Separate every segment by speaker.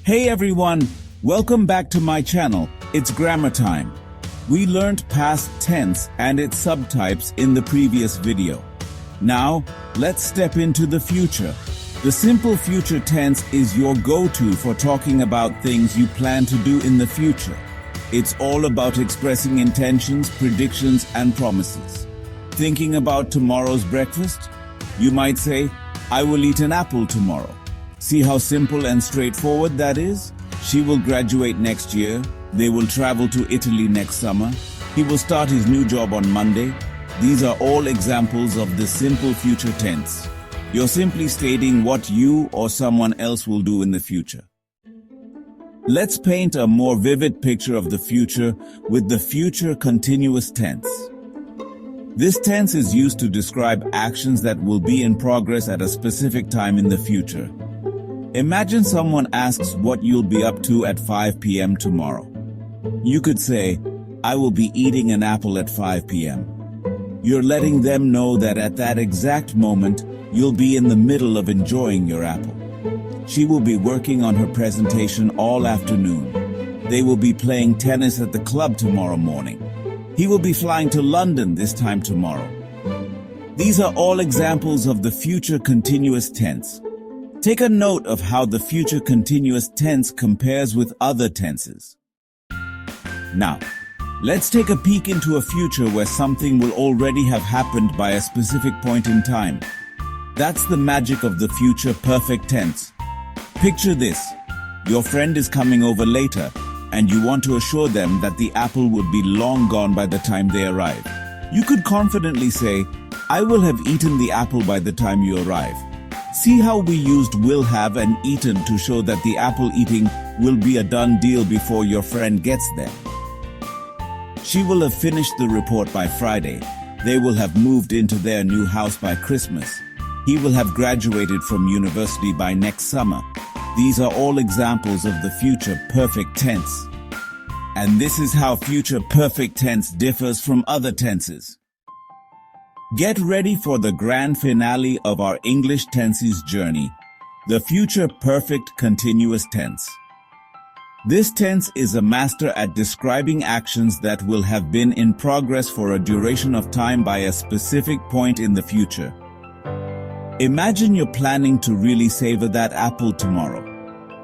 Speaker 1: Hey everyone, welcome back to my channel. It's grammar time. We learned past tense and its subtypes in the previous video. Now, let's step into the future. The simple future tense is your go-to for talking about things you plan to do in the future. It's all about expressing intentions, predictions, and promises. Thinking about tomorrow's breakfast? You might say, I will eat an apple tomorrow. See how simple and straightforward that is? She will graduate next year. They will travel to Italy next summer. He will start his new job on Monday. These are all examples of the simple future tense. You're simply stating what you or someone else will do in the future. Let's paint a more vivid picture of the future with the future continuous tense. This tense is used to describe actions that will be in progress at a specific time in the future. Imagine someone asks what you'll be up to at 5 p.m. tomorrow. You could say, I will be eating an apple at 5 p.m. You're letting them know that at that exact moment, you'll be in the middle of enjoying your apple. She will be working on her presentation all afternoon. They will be playing tennis at the club tomorrow morning. He will be flying to London this time tomorrow. These are all examples of the future continuous tense. Take a note of how the future continuous tense compares with other tenses. Now, let's take a peek into a future where something will already have happened by a specific point in time. That's the magic of the future perfect tense. Picture this. Your friend is coming over later, and you want to assure them that the apple would be long gone by the time they arrive. You could confidently say, I will have eaten the apple by the time you arrive. See how we used will have and eaten to show that the apple eating will be a done deal before your friend gets there. She will have finished the report by Friday. They will have moved into their new house by Christmas. He will have graduated from university by next summer. These are all examples of the future perfect tense. And this is how future perfect tense differs from other tenses. Get ready for the grand finale of our English tenses journey, the future perfect continuous tense. This tense is a master at describing actions that will have been in progress for a duration of time by a specific point in the future. Imagine you're planning to really savor that apple tomorrow.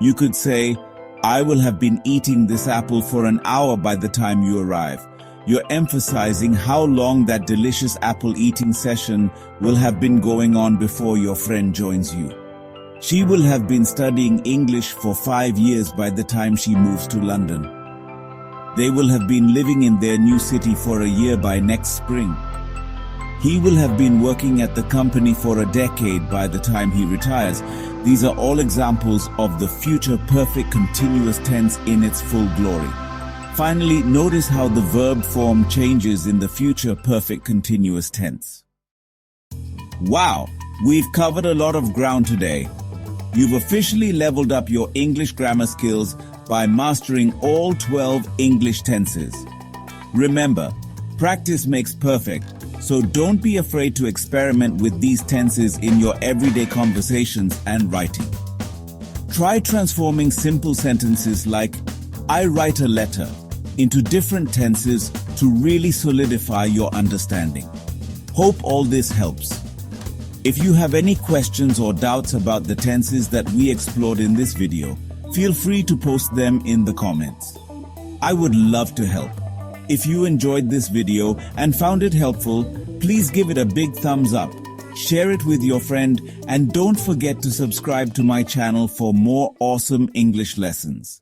Speaker 1: You could say, I will have been eating this apple for an hour by the time you arrive. You're emphasizing how long that delicious apple eating session will have been going on before your friend joins you. She will have been studying English for 5 years by the time she moves to London. They will have been living in their new city for a year by next spring. He will have been working at the company for a decade by the time he retires. These are all examples of the future perfect continuous tense in its full glory. Finally, notice how the verb form changes in the future perfect continuous tense. Wow, we've covered a lot of ground today. You've officially leveled up your English grammar skills by mastering all 12 English tenses. Remember, practice makes perfect, so don't be afraid to experiment with these tenses in your everyday conversations and writing. Try transforming simple sentences like, I write a letter, into different tenses to really solidify your understanding. Hope all this helps. If you have any questions or doubts about the tenses that we explored in this video, feel free to post them in the comments. I would love to help. If you enjoyed this video and found it helpful, please give it a big thumbs up, share it with your friend, and don't forget to subscribe to my channel for more awesome English lessons.